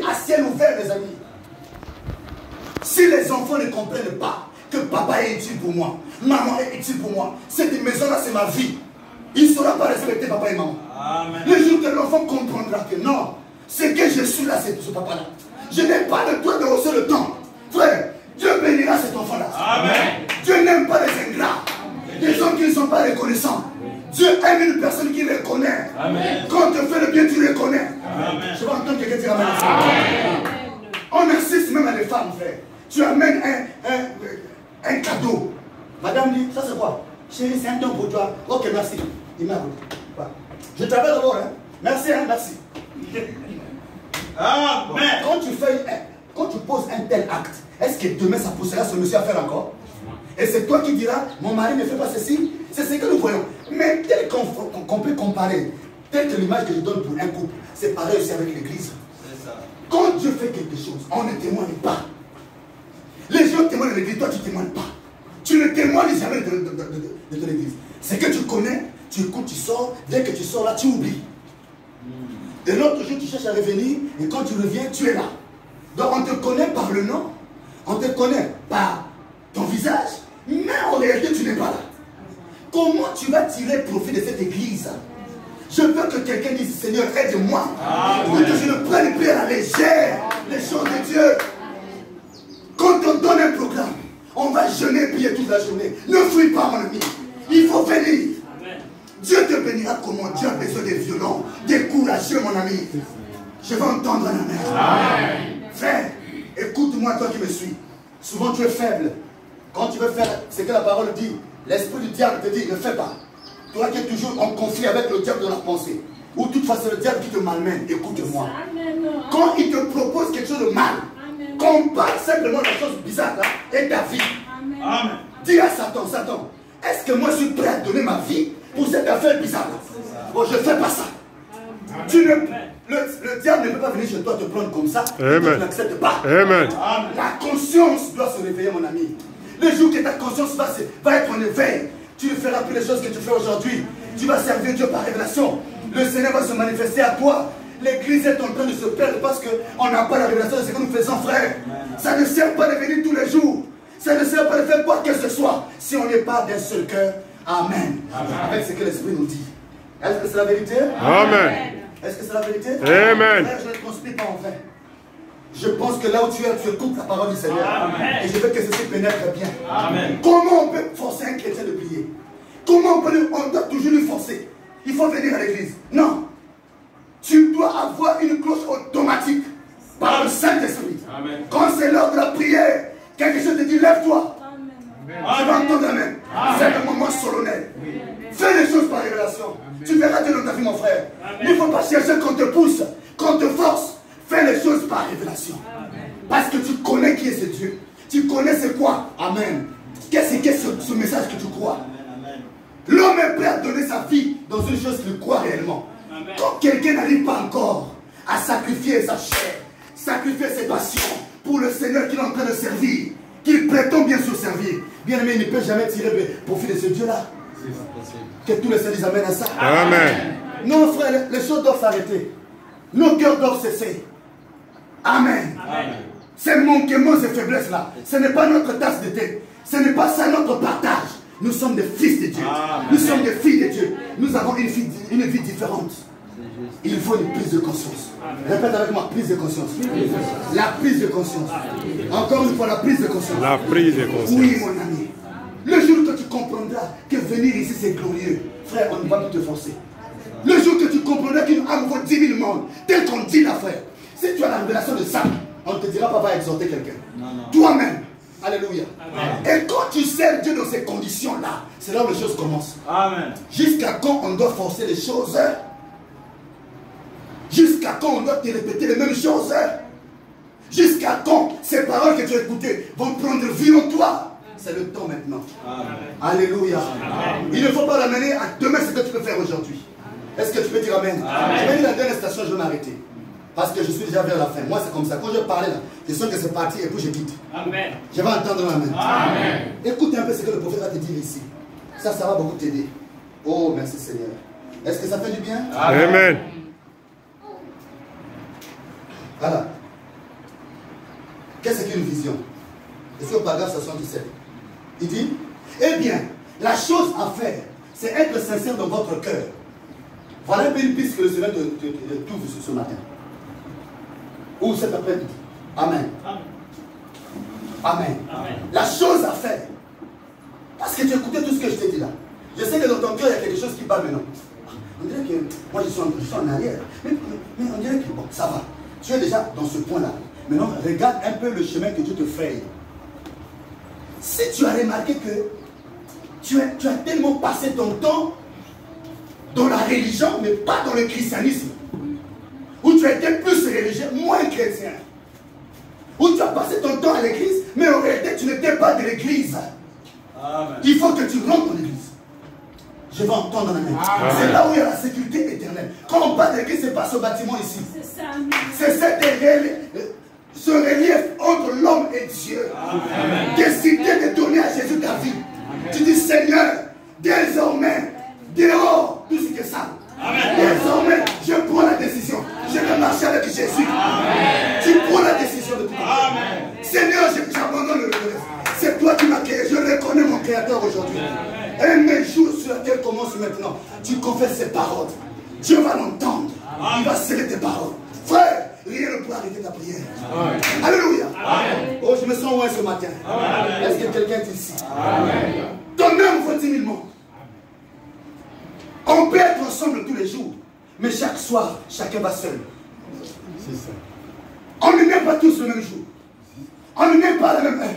à ciel ouvert, mes amis. Si les enfants ne comprennent pas que papa est utile pour moi, maman est utile pour moi, cette maison-là, c'est ma vie. Il ne saura pas respecter papa et maman. Amen. Le jour que l'enfant comprendra que non, ce que je suis là, c'est ce papa-là. Je n'ai pas le droit de hausser le temps. Frère, Dieu bénira cet enfant-là. Dieu n'aime pas les ingrats. Les hommes qui ne sont pas reconnaissants. Dieu aime une personne qui reconnaît. Amen. Quand on te fait le bien, tu reconnais. Amen. Je vais entendre quelqu'un dire Amen. On insiste même à les femmes, frère. Tu amènes un cadeau. Madame dit, ça c'est quoi? Chérie, c'est un don pour toi. Ok, merci. Il m'a dit. Je travaille d'abord, hein. Merci, hein, merci. Amen. Quand tu poses un tel acte, est-ce que demain ça poussera ce monsieur à faire encore? Et c'est toi qui diras, mon mari ne fait pas ceci. C'est ce que nous voyons. Mais tel qu'on peut comparer, tel que l'image que je donne pour un couple, c'est pareil aussi avec l'église. Quand Dieu fait quelque chose, on ne témoigne pas. Les gens témoignent de l'église, toi tu ne témoignes pas. Tu ne témoignes jamais de ton église. C'est que tu connais, tu écoutes, tu sors, dès que tu sors là, tu oublies. Et l'autre jour, tu cherches à revenir, et quand tu reviens, tu es là. Donc on te connaît par le nom, on te connaît par ton visage, mais en réalité, tu n'es pas là. Comment tu vas tirer profit de cette église? Je veux que quelqu'un dise, Seigneur, aide-moi. Pour que je ne prenne plus à la légère les choses de Dieu. Quand on donne un programme, on va jeûner et prier toute la journée. Ne fuis pas, mon ami. Il faut venir. Dieu te bénira comment Dieu a besoin des violents, des courageux, mon ami. Je vais entendre un amen. Frère, écoute-moi, toi qui me suis. Souvent, tu es faible. Quand tu veux faire ce que la parole dit, l'esprit du diable te dit, ne fais pas. Toi qui es toujours en conflit avec le diable de la pensée, ou toutefois c'est le diable qui te malmène, écoute-moi. Quand il te propose quelque chose de mal, compare simplement la chose bizarre là, et ta vie. Amen. Dis à Satan, Satan, est-ce que moi je suis prêt à donner ma vie pour cette affaire bizarre là? Bon, je ne fais pas ça. Le diable ne peut pas venir chez toi te prendre comme ça. Tu n'acceptes pas. Amen. La conscience doit se réveiller, mon ami. Le jour que ta conscience va être en éveil, tu ne feras plus les choses que tu fais aujourd'hui. Tu vas servir Dieu par révélation. Le Seigneur va se manifester à toi. L'église est en train de se perdre parce qu'on n'a pas la révélation de ce que nous faisons, frère. Ça ne sert pas de venir tous les jours. Ça ne sert pas de faire quoi que ce soit si on n'est pas d'un seul cœur. Amen. Avec ce que l'Esprit nous dit. Est-ce que c'est la vérité? Amen. Est-ce que c'est la vérité? Amen. Frère, je ne conspire pas en fait. Je pense que là où tu es, tu écoutes la parole du Seigneur. Amen. Et je veux que ceci pénètre bien. Amen. Comment on peut forcer un chrétien de prier? Comment on doit toujours lui forcer? Il faut venir à l'église. Non. Tu dois avoir une cloche automatique par le Saint-Esprit. Quand c'est l'heure de la prière, quelque chose te dit, lève-toi. Tu vas entendre Amen. C'est un moment solennel. Fais les choses par révélation. Tu verras Dieu dans ta vie, mon frère. Il ne faut pas chercher qu'on te pousse, qu'on te force. Fais les choses par révélation. Parce que tu connais qui est ce Dieu. Tu connais c'est quoi. Amen. Qu'est-ce que ce message que tu crois? L'homme est prêt à donner sa vie dans une chose qu'il croit réellement. Quand quelqu'un n'arrive pas encore à sacrifier sa chair, sacrifier ses passions pour le Seigneur qu'il est en train de servir, qu'il prétend bien se servir, bien aimé, il ne peut jamais tirer profit de ce Dieu-là. Que tous les saints disent Amen à ça. Amen. Non, frère, les choses doivent s'arrêter. Nos cœurs doivent cesser. Amen. Amen. Ces manquements et faiblesses-là, ce n'est pas notre tasse de thé. Ce n'est pas ça notre partage. Nous sommes des fils de Dieu. Amen. Nous sommes des filles de Dieu. Nous avons une vie différente. Il faut une prise de conscience. Répète avec moi, prise de conscience. La prise de conscience. Encore une fois, la prise de conscience. La prise de conscience. Oui, mon ami. Le jour que tu comprendras que venir ici c'est glorieux, frère, on ne va plus te forcer. Le jour que tu comprendras qu'une âme vaut 10 000 mondes, tel qu'on dit la frère, si tu as la révélation de ça, on ne te dira pas va exhorter quelqu'un. Toi-même. Alléluia. Amen. Et quand tu sers Dieu dans ces conditions-là, c'est là où les choses commencent. Amen. Jusqu'à quand on doit forcer les choses? Jusqu'à quand on doit te répéter les mêmes choses? Jusqu'à quand ces paroles que tu as écoutées vont prendre vie en toi? C'est le temps maintenant. Amen. Alléluia. Amen. Il ne faut pas l'amener à demain ce que tu peux faire aujourd'hui. Est-ce que tu peux dire Amen? Amen. Je vais dire la dernière station, je vais m'arrêter. Parce que je suis déjà vers la fin. Moi, c'est comme ça. Quand je parlais là, je sens que c'est parti et puis je quitte. Amen. Je vais entendre Amen. Amen. Écoute un peu ce que le prophète va te dire ici. Ça va beaucoup t'aider. Oh, merci Seigneur. Est-ce que ça fait du bien? Amen. Voilà. Qu'est-ce qu'une vision? Et c'est au paragraphe 77. Il dit, eh bien, la chose à faire, c'est être sincère dans votre cœur. Voilà un peu une piste que le Seigneur t'ouvre ce matin. Ou cet après-midi. Amen. Amen. Amen. Amen. La chose à faire. Parce que tu écoutais tout ce que je t'ai dit là. Je sais que dans ton cœur, il y a quelque chose qui bat maintenant. On dirait que moi je suis en arrière. Mais on dirait que bon, ça va. Tu es déjà dans ce point-là. Maintenant, regarde un peu le chemin que Dieu te fait. Si tu as remarqué que tu as tellement passé ton temps dans la religion, mais pas dans le christianisme, où tu as été plus religieux, moins chrétien, où tu as passé ton temps à l'église, mais en réalité tu n'étais pas de l'église. Il faut que tu rentres dans l'église. Je vais entendre la main. C'est là où il y a la sécurité éternelle. Quand on parle de l'église, c'est pas ce bâtiment ici. C'est ce relief entre l'homme et Dieu. Décider de donner à Jésus ta vie. Tu dis, Seigneur, désormais, dehors, tout ce qui est ça. Désormais, je prends la décision. Je vais marcher avec Jésus. Tu prends la décision de tout. Seigneur, j'abandonne le reste. C'est toi qui m'as créé. Je reconnais mon Créateur aujourd'hui. Et mes jours sur la terre commencent maintenant. Tu confesses ses paroles. Dieu va l'entendre. Il va sceller tes paroles. Frère, rien ne peut arrêter ta prière. Alléluia. Oh, je me sens loin ce matin. Est-ce que quelqu'un est ici? Ton âme vaut 10 000 mondes. On peut être ensemble tous les jours, mais chaque soir, chacun va seul. C'est ça. On ne naît pas tous le même jour. On ne naît pas à la même heure.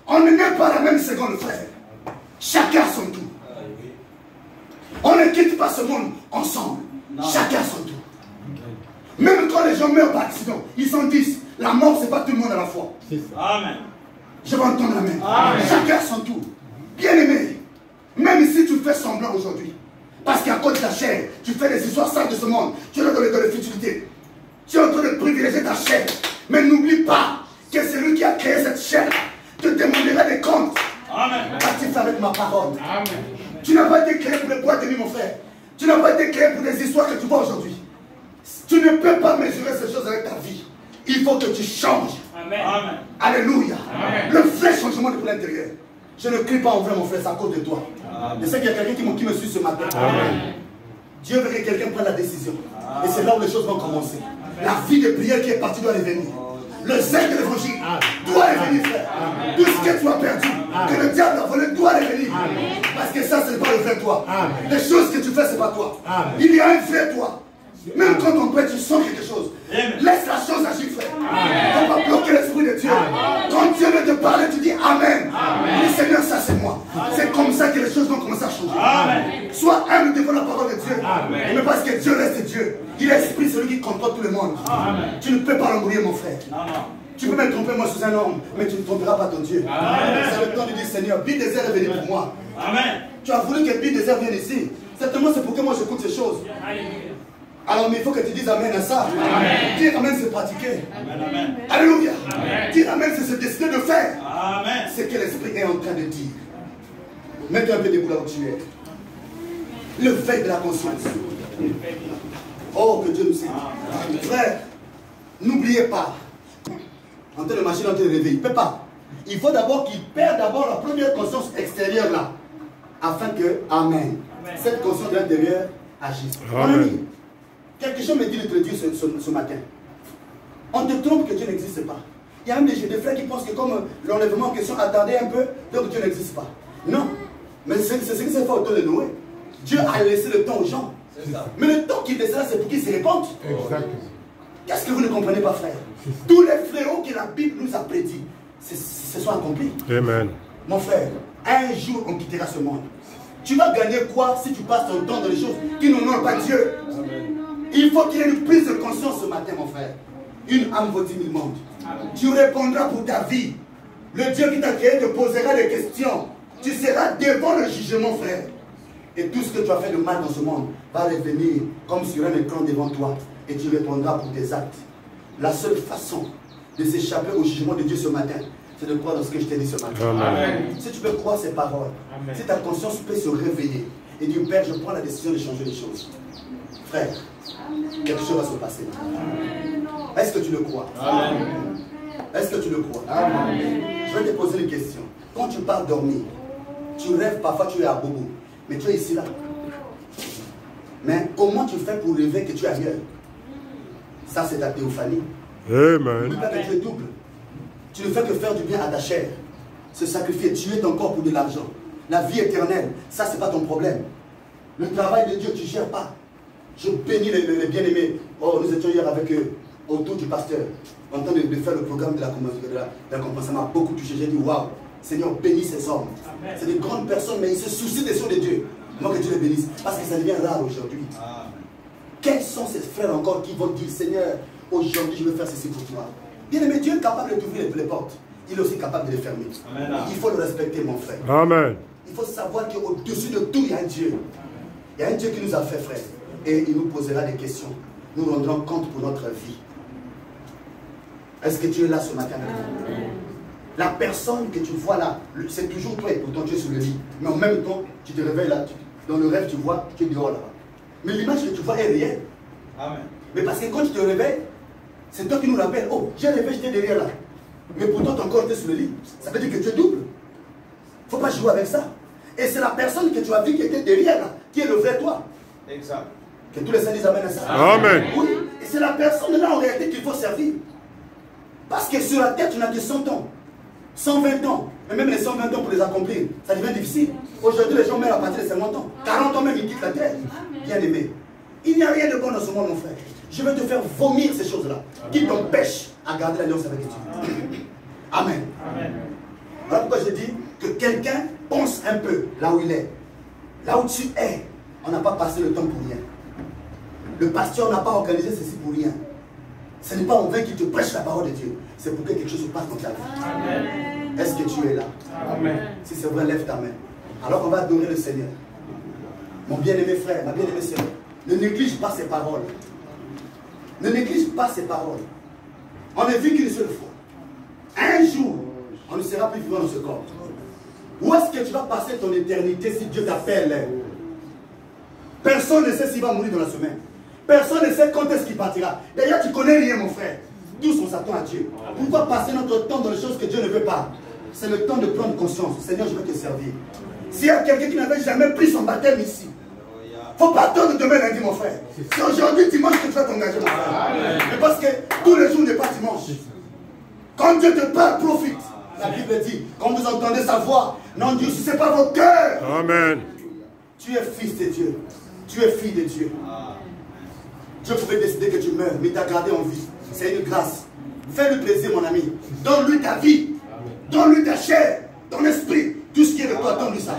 On ne naît pas à la même seconde, frère. Chacun son tour. On ne quitte pas ce monde ensemble. Chacun son tour. Même quand les gens meurent par accident, ils sont 10. La mort, ce n'est pas tout le monde à la fois. Amen. Je vais entendre la main. Chacun son tour. Bien aimé, même si tu fais semblant aujourd'hui, parce qu'à cause de ta chair, tu fais des histoires sales de ce monde, tu es dans les futilités. Tu es en train de privilégier ta chair. Mais n'oublie pas que celui qui a créé cette chair te demandera des comptes. Qu'as-tu fait avec ma parole? Amen. Tu n'as pas été créé pour les boîtes de nuit, mon frère. Tu n'as pas été créé pour des histoires que tu vois aujourd'hui. Tu ne peux pas mesurer ces choses avec ta vie. Il faut que tu changes. Amen. Alléluia. Amen. Le vrai changement de l'intérieur. Je ne crie pas en vrai, mon frère, c'est à cause de toi. Amen. Je sais qu'il y a quelqu'un qui me suit ce matin. Amen. Dieu veut que quelqu'un prenne la décision. Amen. Et c'est là où les choses vont commencer. Amen. La vie de prière qui est partie doit revenir. Le zèle de l'évangile doit revenir, frère. Amen. Tout ce que tu as perdu, que le diable a volé, doit revenir. Amen. Parce que ça, ce n'est pas le vrai toi. Amen. Les choses que tu fais, ce n'est pas toi. Amen. Il y a un vrai toi. Même quand on prie, tu sens quelque chose. Amen. Laisse la chose agir, frère. On va bloquer l'esprit de Dieu. Amen. Quand Dieu veut te parler, tu dis Amen. Amen. Le Seigneur, ça c'est moi. C'est comme ça que les choses vont commencer à changer. Amen. Sois humble devant la parole de Dieu. Amen. Mais parce que Dieu reste Dieu. Il est esprit, celui qui contrôle tout le monde. Amen. Tu ne peux pas l'embrouiller, mon frère. Non. Tu peux me tromper, moi, sous un homme, mais tu ne tromperas pas ton Dieu. C'est le temps de dire Seigneur, Bille Désert est venu pour moi. Amen. Tu as voulu que Bille Désert vienne ici. Certainement, c'est pour que moi j'écoute ces choses. Alors, mais il faut que tu dises Amen à ça. Amen. Dire Amen, c'est pratiquer. Amen. Alléluia. Amen. Dire Amen, c'est se décider de faire. Amen. C'est que l'Esprit est en train de dire. Mets-toi un peu debout là où tu es. Le veille de la conscience. Oh, que Dieu nous aide. Frère, n'oubliez pas. En train de marcher, en train de réveiller. Il ne peut pas. Il faut d'abord qu'il perde d'abord la première conscience extérieure là. Afin que, Amen, cette conscience de l'intérieur agisse. Amen. Quelque chose me dit de te le dire ce matin. On te trompe que Dieu n'existe pas. Il y a même des frères qui pensent que comme l'enlèvement en question attendait un peu, donc Dieu n'existe pas. Non. Mais c'est ce qui s'est fait au temps de Noé. Dieu a laissé le temps aux gens. Mais le temps qu'il laisse là, c'est pour qu'ils se répandent. Exactement. Qu'est-ce que vous ne comprenez pas, frère? Tous les fléaux que la Bible nous a prédits se sont accomplis. Amen. Mon frère, un jour on quittera ce monde. Tu vas gagner quoi si tu passes ton temps dans les choses qui n'honorent pas Dieu? Amen. Il faut qu'il y ait une prise de conscience ce matin, mon frère. Une âme vaut 10 000 mondes. Tu répondras pour ta vie. Le Dieu qui t'a créé te posera des questions. Tu seras devant le jugement, frère. Et tout ce que tu as fait de mal dans ce monde va revenir comme sur un écran devant toi. Et tu répondras pour tes actes. La seule façon de s'échapper au jugement de Dieu ce matin, c'est de croire dans ce que je t'ai dit ce matin. Amen. Si tu peux croire ces paroles, amen, si ta conscience peut se réveiller et dire, Père, je prends la décision de changer les choses. Frère, quelque chose va se passer. Est-ce que tu le crois? Amen. Est-ce que tu le crois? Amen. Je vais te poser une question. Quand tu pars dormir, tu rêves, parfois tu es à Bobo, mais tu es ici là. Mais comment tu fais pour rêver que tu es ailleurs? Ça, c'est ta théophanie. Amen. N'oublie pas que tu es double. Tu ne fais que faire du bien à ta chair. Se sacrifier, tuer ton corps pour de l'argent. La vie éternelle, ça, c'est pas ton problème. Le travail de Dieu, tu ne gères pas. Je bénis les bien-aimés. Oh, nous étions hier avec eux, autour du pasteur, en train de faire le programme de la compensation. Ça m'a beaucoup touché. J'ai dit, waouh, Seigneur, bénis ces hommes. C'est des grandes personnes, mais ils se soucient des choses de Dieu. Moi, que Dieu les bénisse. Parce que ça devient rare aujourd'hui. Quels sont ces frères encore qui vont dire, Seigneur, aujourd'hui, je veux faire ceci pour toi. Bien-aimé, Dieu est capable d'ouvrir les portes. Il est aussi capable de les fermer. Amen. Il faut le respecter, mon frère. Amen. Il faut savoir qu'au-dessus de tout, il y a un Dieu. Il y a un Dieu qui nous a fait, frère. Et il nous posera des questions. Nous rendrons compte pour notre vie. Est-ce que tu es là ce matin? Amen. La personne que tu vois là, c'est toujours toi et pourtant tu es sur le lit. Mais en même temps, tu te réveilles là. Dans le rêve, tu vois, tu es dehors là-bas. Mais l'image que tu vois est réelle. Amen. Mais parce que quand tu te réveilles, c'est toi qui nous rappelles. Oh, j'ai rêvé, j'étais derrière là. Mais pourtant ton corps était sur le lit. Ça veut dire que tu es double. Il ne faut pas jouer avec ça. Et c'est la personne que tu as vue qui était derrière là, qui est le vrai toi. Exact. Que tous les saints disent amen à ça. Amen. Oui. Et c'est la personne là en réalité qu'il faut servir. Parce que sur la terre, tu n'as que 100 ans. 120 ans. Et même les 120 ans pour les accomplir, ça devient difficile. Aujourd'hui, les gens meurent à partir de 50 ans. 40 ans même, ils quittent la terre. Bien aimé. Il n'y a rien de bon dans ce monde, mon frère. Je vais te faire vomir ces choses-là qui t'empêchent à garder l'alliance avec Dieu. Amen. Amen. Voilà pourquoi je dis que quelqu'un pense un peu là où il est. Là où tu es, on n'a pas passé le temps pour rien. Le pasteur n'a pas organisé ceci pour rien. Ce n'est pas en vain qu'il te prêche la parole de Dieu. C'est pour que quelque chose se passe dans ta vie. Est-ce que tu es là? Amen. Si c'est vrai, lève ta main. Alors on va adorer le Seigneur. Mon bien-aimé frère, ma bien-aimée sœur, ne néglige pas ses paroles. Ne néglige pas ses paroles. On ne vit qu'une seule fois. Un jour, on ne sera plus vivant dans ce corps. Où est-ce que tu vas passer ton éternité si Dieu t'appelle? Personne ne sait s'il va mourir dans la semaine. Personne ne sait quand est-ce qu'il partira. D'ailleurs, tu ne connais rien, mon frère. Tous on s'attend à Dieu. Pourquoi passer notre temps dans les choses que Dieu ne veut pas? C'est le temps de prendre conscience. Seigneur, je veux te servir. S'il y a quelqu'un qui n'avait jamais pris son baptême ici, il ne faut pas attendre demain lundi, mon frère. C'est aujourd'hui, dimanche, que tu vas t'engager, mon frère. Mais parce que tous les jours n'est pas dimanche. Quand Dieu te parle, profite. La Bible dit, quand vous entendez sa voix, non Dieu, ce n'est pas votre cœur. Amen. Tu es fils de Dieu. Tu es fille de Dieu. Dieu pouvait décider que tu meurs, mais il t'a gardé en vie. C'est une grâce. Fais-lui plaisir, mon ami. Donne-lui ta vie. Donne-lui ta chair, ton esprit. Tout ce qui est de toi, donne-lui ça.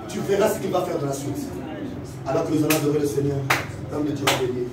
Tu verras ce qu'il va faire dans la suite. Alors que nous allons adorer le Seigneur, l'homme de Dieu va venir.